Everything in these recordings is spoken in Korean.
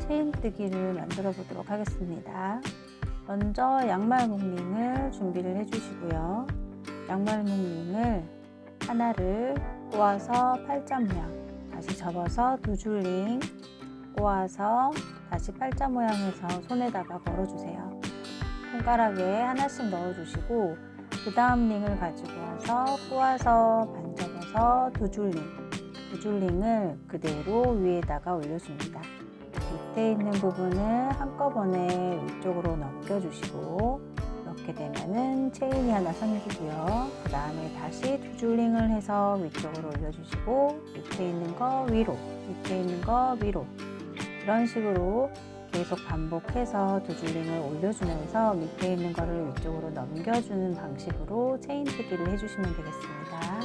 체인뜨기를 만들어 보도록 하겠습니다. 먼저 양말 목링을 준비를 해주시고요. 양말 목링을 하나를 꼬아서 팔자 모양, 다시 접어서 두 줄 링 꼬아서 다시 팔자 모양에서 손에다가 걸어주세요. 손가락에 하나씩 넣어주시고 그 다음 링을 가지고 와서 꼬아서 반 접어서 두 줄 링을 그대로 위에다가 올려줍니다. 밑에 있는 부분을 한꺼번에 위쪽으로 넘겨주시고 이렇게 되면은 체인이 하나 생기고요. 그 다음에 다시 두 줄 링을 해서 위쪽으로 올려주시고 밑에 있는 거 위로, 밑에 있는 거 위로, 이런 식으로 계속 반복해서 두 줄 링을 올려주면서 밑에 있는 거를 위쪽으로 넘겨주는 방식으로 체인뜨기를 해주시면 되겠습니다.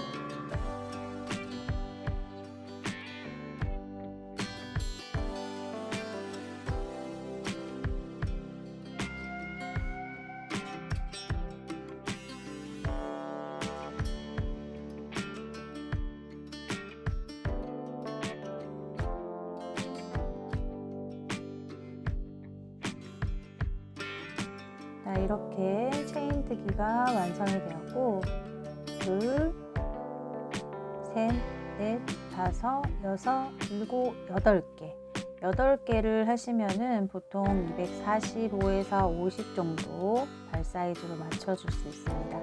자, 이렇게 체인뜨기가 완성이 되었고 둘, 셋, 넷, 다섯, 여섯, 일곱, 8개 8개를 하시면은 보통 245에서 50 정도 발 사이즈로 맞춰줄 수 있습니다.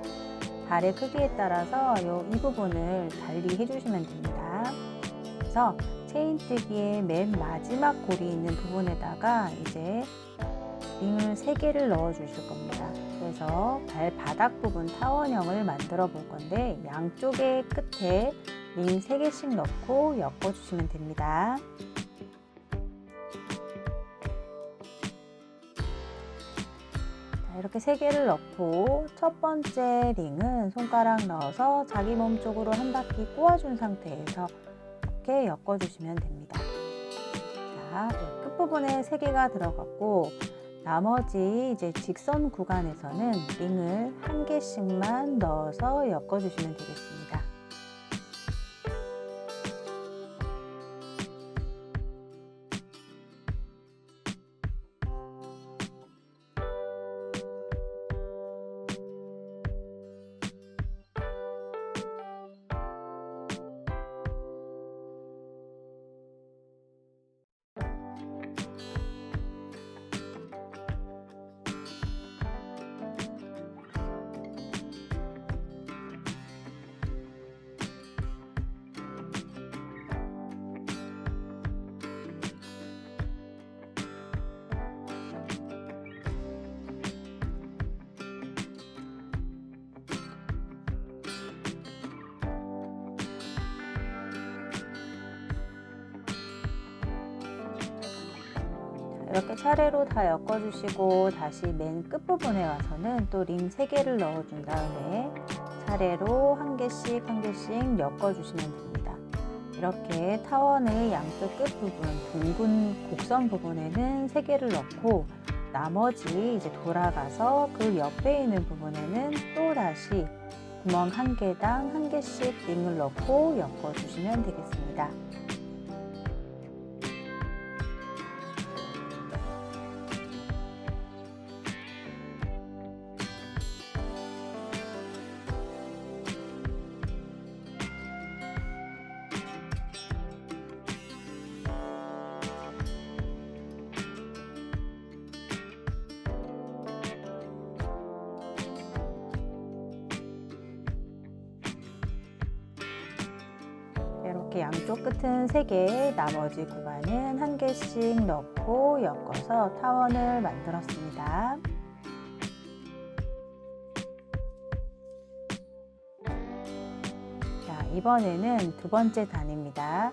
발의 크기에 따라서 이 부분을 달리 해주시면 됩니다. 그래서 체인뜨기의 맨 마지막 골이 있는 부분에다가 이제 링을 3개를 넣어 주실 겁니다. 그래서 발바닥 부분 타원형을 만들어 볼 건데 양쪽의 끝에 링 3개씩 넣고 엮어 주시면 됩니다. 자, 이렇게 3개를 넣고 첫 번째 링은 손가락 넣어서 자기 몸 쪽으로 한 바퀴 꼬아준 상태에서 이렇게 엮어 주시면 됩니다. 자, 끝부분에 3개가 들어갔고 나머지 이제 직선 구간에서는 링을 1개씩만 넣어서 엮어주시면 되겠습니다. 이렇게 차례로 다 엮어주시고 다시 맨 끝부분에 와서는 또 링 3개를 넣어준 다음에 차례로 1개씩 1개씩 엮어주시면 됩니다. 이렇게 타원의 양쪽 끝부분, 둥근 곡선 부분에는 3개를 넣고 나머지 이제 돌아가서 그 옆에 있는 부분에는 또 다시 구멍 1개당 1개씩 링을 넣고 엮어주시면 되겠습니다. 이렇게 양쪽 끝은 3개, 나머지 구간은 1개씩 넣고 엮어서 타원을 만들었습니다. 자, 이번에는 두 번째 단입니다.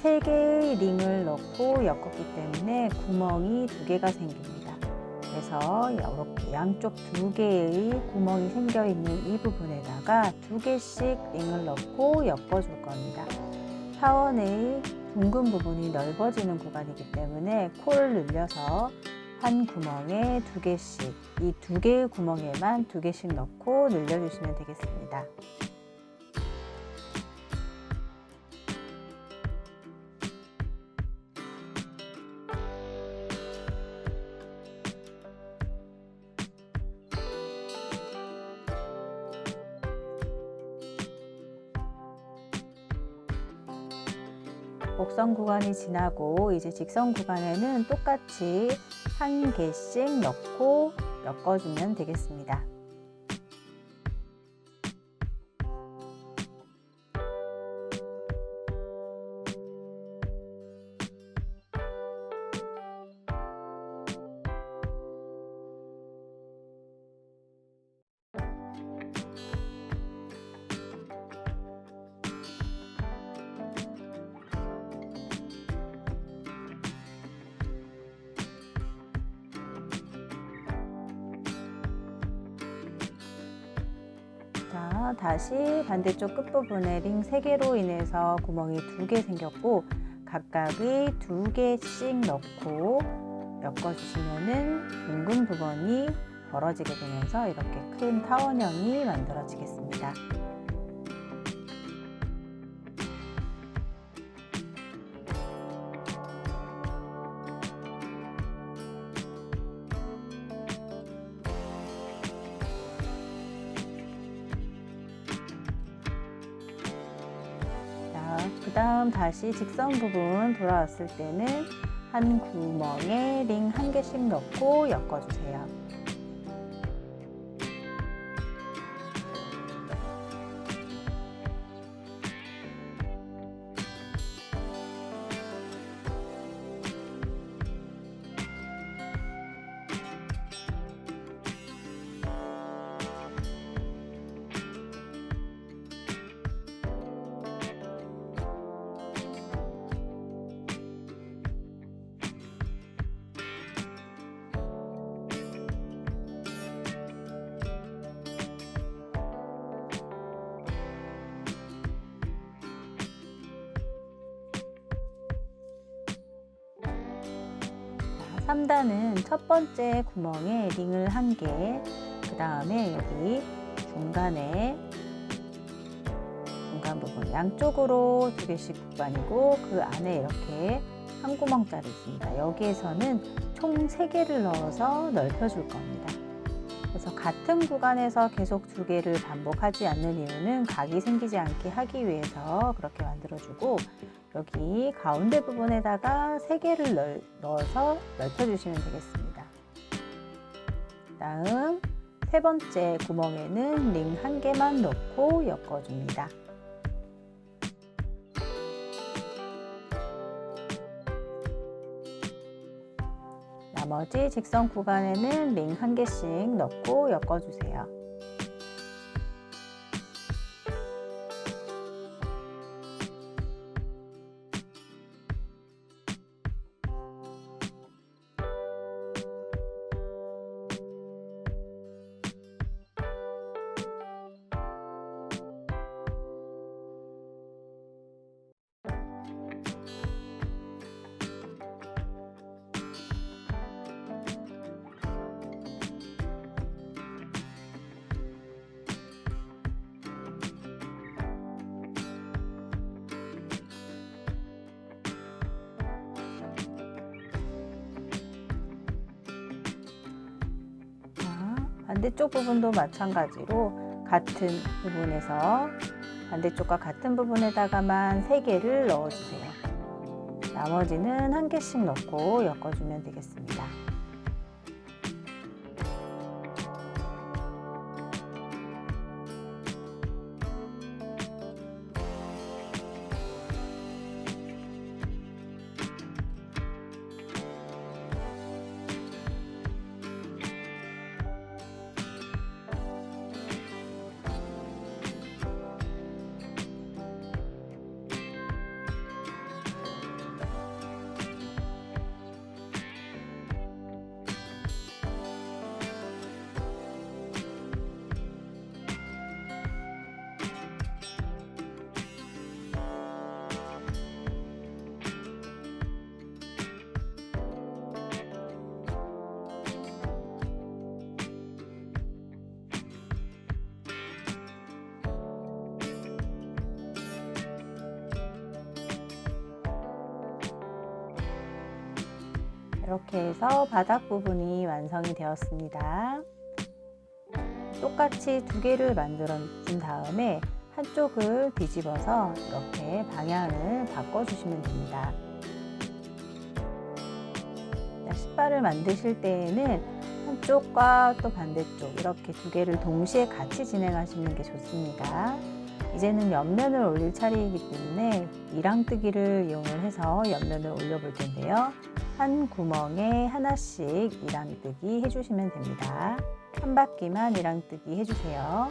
3개의 링을 넣고 엮었기 때문에 구멍이 2개가 생깁니다. 그래서 이렇게 양쪽 2개의 구멍이 생겨 있는 이 부분에다가 2개씩 링을 넣고 엮어줄 겁니다. 타원의 둥근 부분이 넓어지는 구간이기 때문에 코를 늘려서 한 구멍에 2개씩, 이 2개의 구멍에만 2개씩 넣고 늘려주시면 되겠습니다. 곡선 구간이 지나고 이제 직선 구간에는 똑같이 한 개씩 넣고 엮어주면 되겠습니다. 자, 다시 반대쪽 끝부분에 링 3개로 인해서 구멍이 2개 생겼고 각각의 2개씩 넣고 엮어주시면은 둥근 부분이 벌어지게 되면서 이렇게 큰 타원형이 만들어지겠습니다. 그 다음 다시 직선 부분 돌아왔을 때는 한 구멍에 링 1개씩 넣고 엮어주세요. 자, 3단은 첫 번째 구멍에 링을 1개, 그 다음에 여기 중간에 중간 부분 양쪽으로 2개씩 구간이고 그 안에 이렇게 한 구멍짜리 있습니다. 여기에서는 총 3개를 넣어서 넓혀줄 겁니다. 그래서 같은 구간에서 계속 2개를 반복하지 않는 이유는 각이 생기지 않게 하기 위해서 그렇게 만들어주고 여기 가운데 부분에다가 3개를 넣어서 넓혀주시면 되겠습니다. 다음 세 번째 구멍에는 링 1개만 넣고 엮어줍니다. 나머지 직선 구간에는 링 1개씩 넣고 엮어주세요. 반대쪽 부분도 마찬가지로 같은 부분에서 반대쪽과 같은 부분에다가만 3개를 넣어주세요. 나머지는 1개씩 넣고 엮어주면 되겠습니다. 이렇게 해서 바닥 부분이 완성이 되었습니다. 똑같이 2개를 만들어 준 다음에 한쪽을 뒤집어서 이렇게 방향을 바꿔주시면 됩니다. 신발을 만드실 때에는 한쪽과 또 반대쪽 이렇게 두 개를 동시에 같이 진행하시는 게 좋습니다. 이제는 옆면을 올릴 차례이기 때문에 이랑뜨기를 이용을 해서 옆면을 올려 볼 텐데요. 한 구멍에 하나씩 이랑뜨기 해주시면 됩니다. 한 바퀴만 이랑뜨기 해주세요.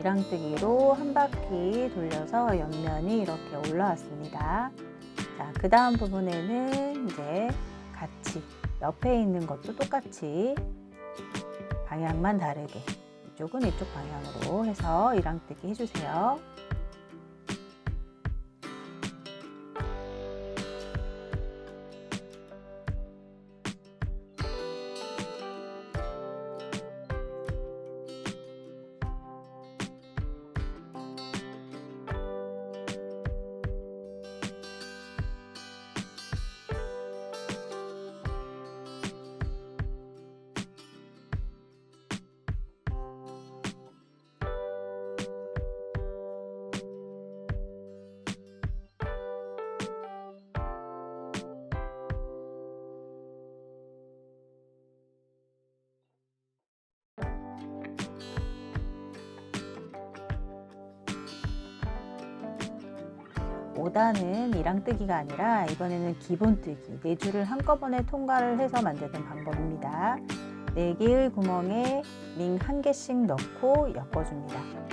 이랑뜨기로 한 바퀴 돌려서 옆면이 이렇게 올라왔습니다. 자, 그 다음 부분에는 이제 같이 옆에 있는 것도 똑같이 방향만 다르게 이쪽은 이쪽 방향으로 해서 이랑뜨기 해주세요. 오단은 이랑뜨기가 아니라 이번에는 기본뜨기 4줄을 한꺼번에 통과를 해서 만드는 방법입니다. 4개의 구멍에 링 1개씩 넣고 엮어줍니다.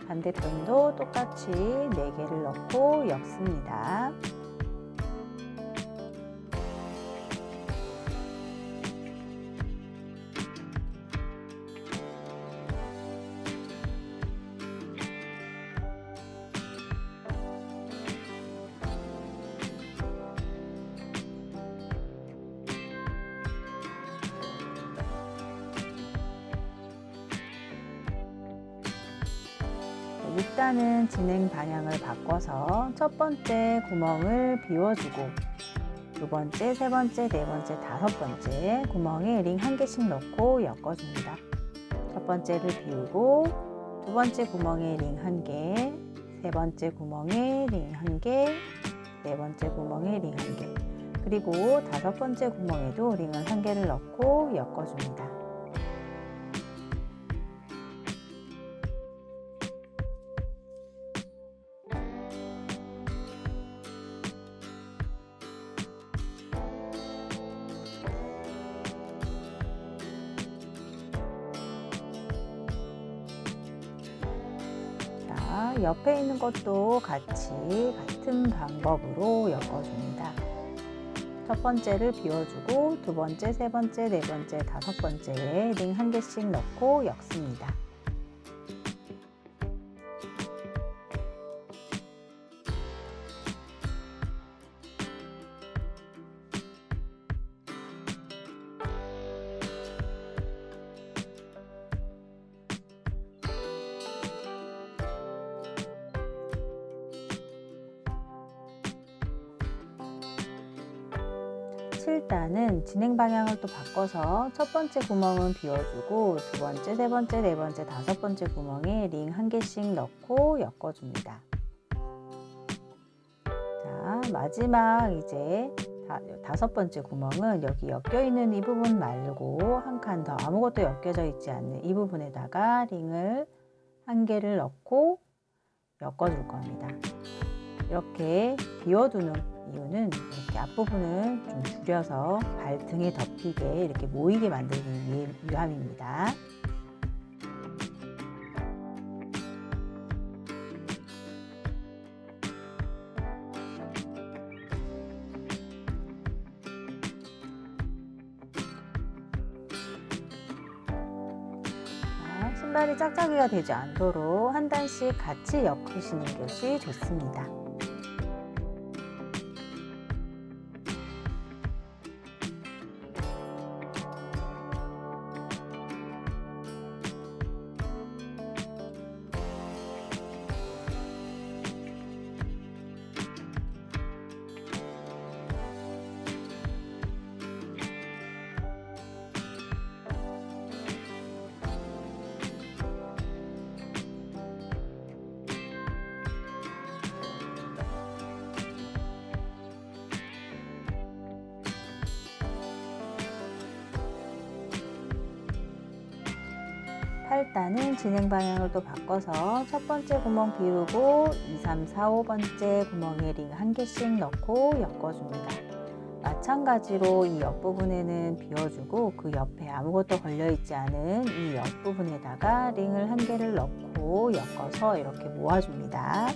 반대편도 똑같이 4개를 넣고 엮습니다. 일단은 진행 방향을 바꿔서 첫 번째 구멍을 비워주고 두 번째, 세 번째, 네 번째, 다섯 번째 구멍에 링 한 개씩 넣고 엮어줍니다. 첫 번째를 비우고 두 번째 구멍에 링 한 개, 세 번째 구멍에 링 한 개, 네 번째 구멍에 링 한 개, 그리고 다섯 번째 구멍에도 링을 한 개를 넣고 엮어줍니다. 옆에 있는 것도 같은 방법으로 엮어줍니다. 첫 번째를 비워주고 두 번째, 세 번째, 네 번째, 다섯 번째에 링 한 개씩 넣고 엮습니다. 일단은 진행 방향을 또 바꿔서 첫 번째 구멍은 비워주고 두 번째, 세 번째, 네 번째, 다섯 번째 구멍에 링 한 개씩 넣고 엮어줍니다. 자, 마지막 이제 다섯 번째 구멍은 여기 엮여 있는 이 부분 말고 한 칸 더 아무것도 엮여져 있지 않는 이 부분에다가 링을 한 개를 넣고 엮어줄 겁니다. 이렇게 비워두는 이유는 이렇게 앞부분을 좀 줄여서 발등에 덮이게 이렇게 모이게 만들기 위함입니다. 신발이 짝짝이가 되지 않도록 한 단씩 같이 엮으시는 것이 좋습니다. 팔단은 진행 방향을 또 바꿔서 첫 번째 구멍 비우고 2, 3, 4, 5번째 구멍에 링 한 개씩 넣고 엮어줍니다. 마찬가지로 이 옆부분에는 비워주고 그 옆에 아무것도 걸려있지 않은 이 옆부분에다가 링을 한 개를 넣고 엮어서 이렇게 모아줍니다.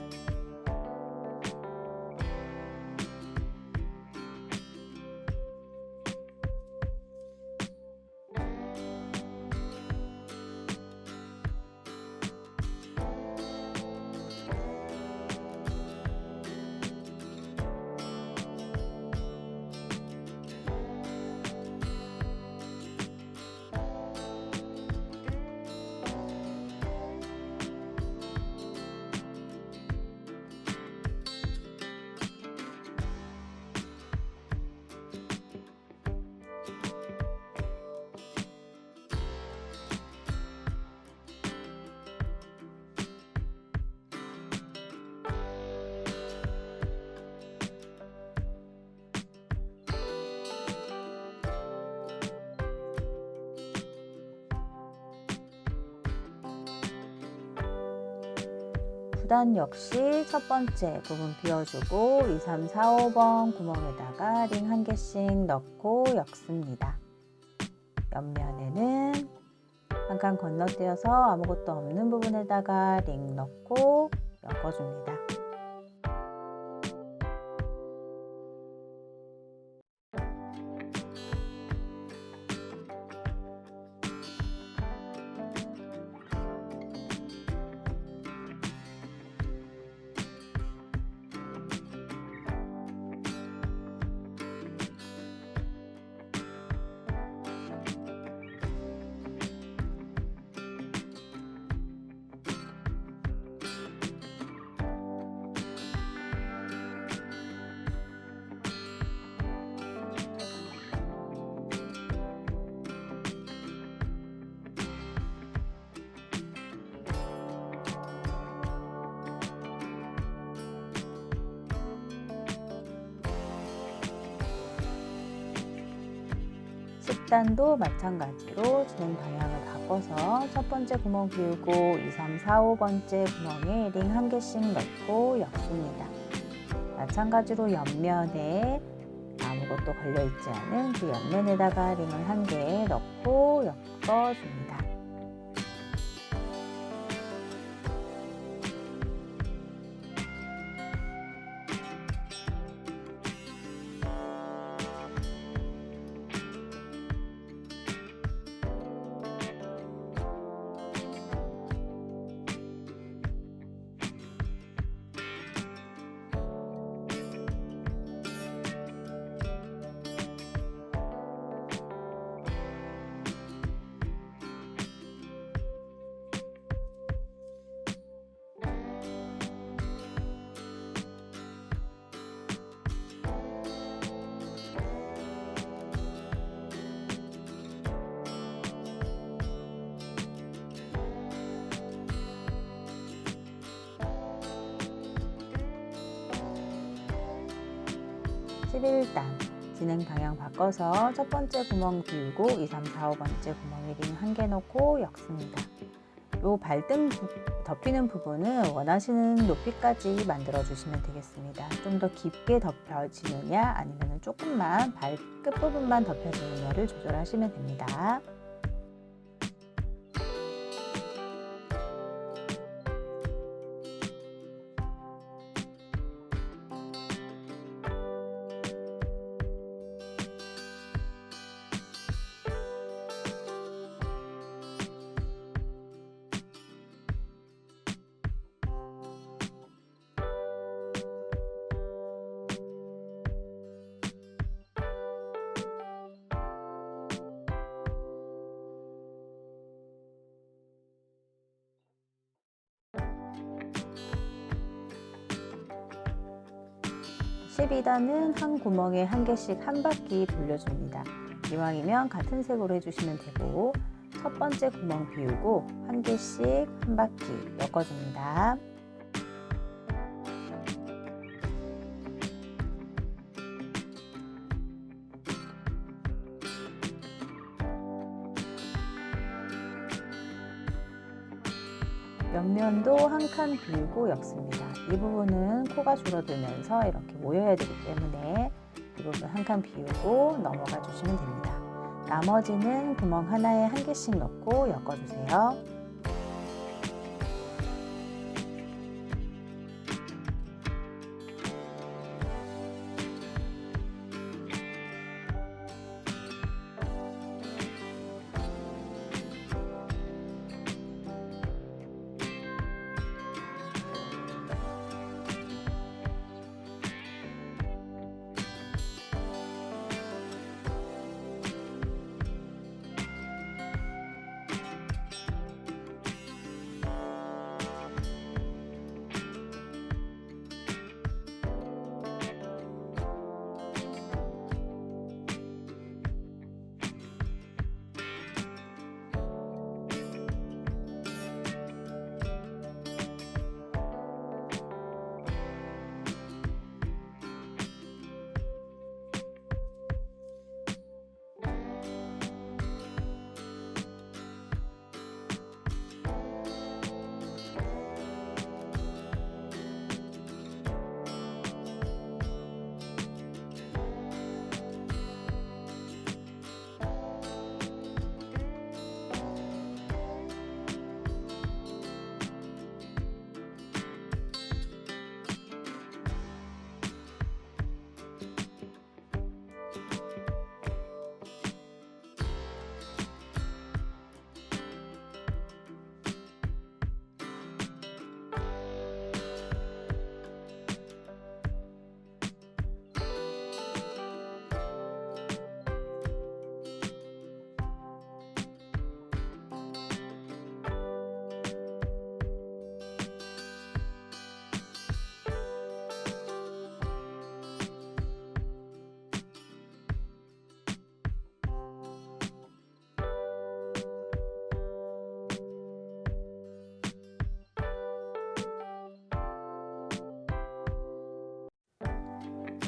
구단 역시 첫 번째 부분 비워주고 2, 3, 4, 5번 구멍에다가 링 한 개씩 넣고 엮습니다. 옆면에는 한 칸 건너뛰어서 아무것도 없는 부분에다가 링 넣고 엮어줍니다. 11단도 마찬가지로 진행 방향을 바꿔서 첫 번째 구멍 비우고 2, 3, 4, 5번째 구멍에 링 1개씩 넣고 엮습니다. 마찬가지로 옆면에 아무것도 걸려있지 않은 그 옆면에다가 링을 1개 넣고 엮어줍니다. (11단) 진행 방향 바꿔서 첫 번째 구멍 비우고 2, 3, 4, 5번째 구멍에 링 1개 넣고 엮습니다. 요 발등 덮이는 부분은 원하시는 높이까지 만들어 주시면 되겠습니다. 좀 더 깊게 덮여지느냐 아니면 조금만 발 끝부분만 덮여지느냐를 조절하시면 됩니다. (12단은) 한 구멍에 1개씩 한 바퀴 돌려줍니다. 이왕이면 같은 색으로 해주시면 되고 첫 번째 구멍 비우고 1개씩 한 바퀴 엮어줍니다. 옆면도 한 칸 비우고 엮습니다. 이 부분은 코가 줄어들면서 이렇게 모여야 되기 때문에 이 부분 한 칸 비우고 넘어가 주시면 됩니다. 나머지는 구멍 하나에 1개씩 넣고 엮어주세요.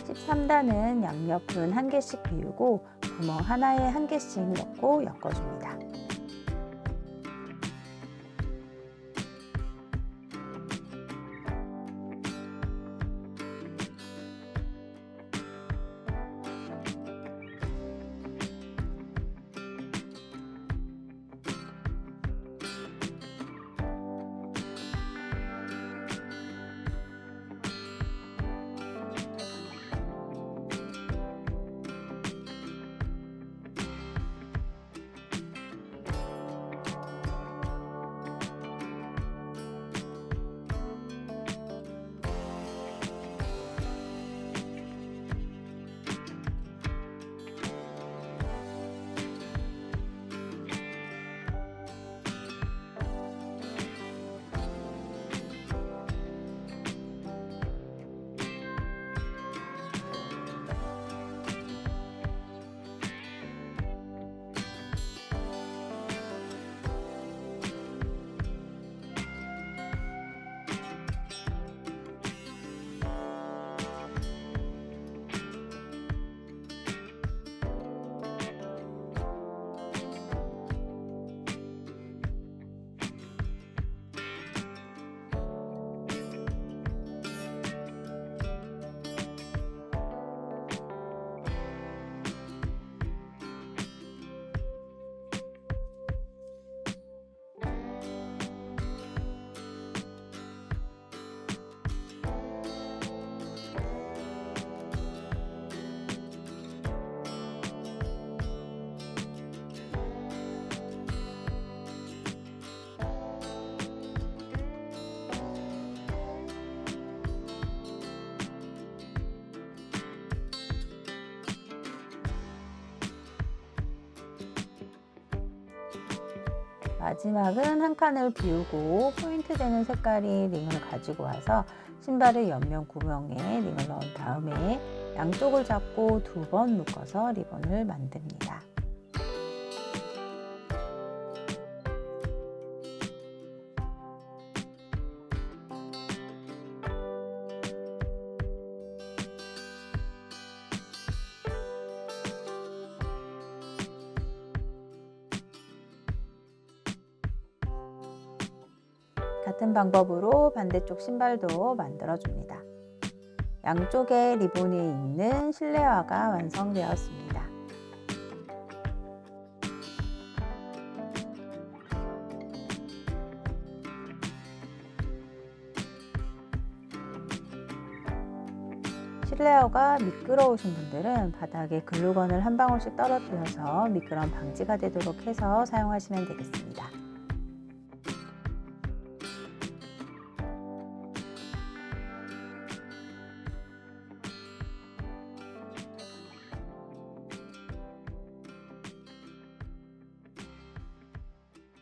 (13단은) 양옆은 1개씩 비우고 구멍 하나에 한 개씩 넣고 엮어줍니다. 마지막은 한 칸을 비우고 포인트 되는 색깔의 링을 가지고 와서 신발의 옆면 구멍에 링을 넣은 다음에 양쪽을 잡고 2번 묶어서 리본을 만듭니다. 같은 방법으로 반대쪽 신발도 만들어줍니다. 양쪽에 리본이 있는 실내화가 완성되었습니다. 실내화가 미끄러우신 분들은 바닥에 글루건을 한 방울씩 떨어뜨려서 미끄럼 방지가 되도록 해서 사용하시면 되겠습니다.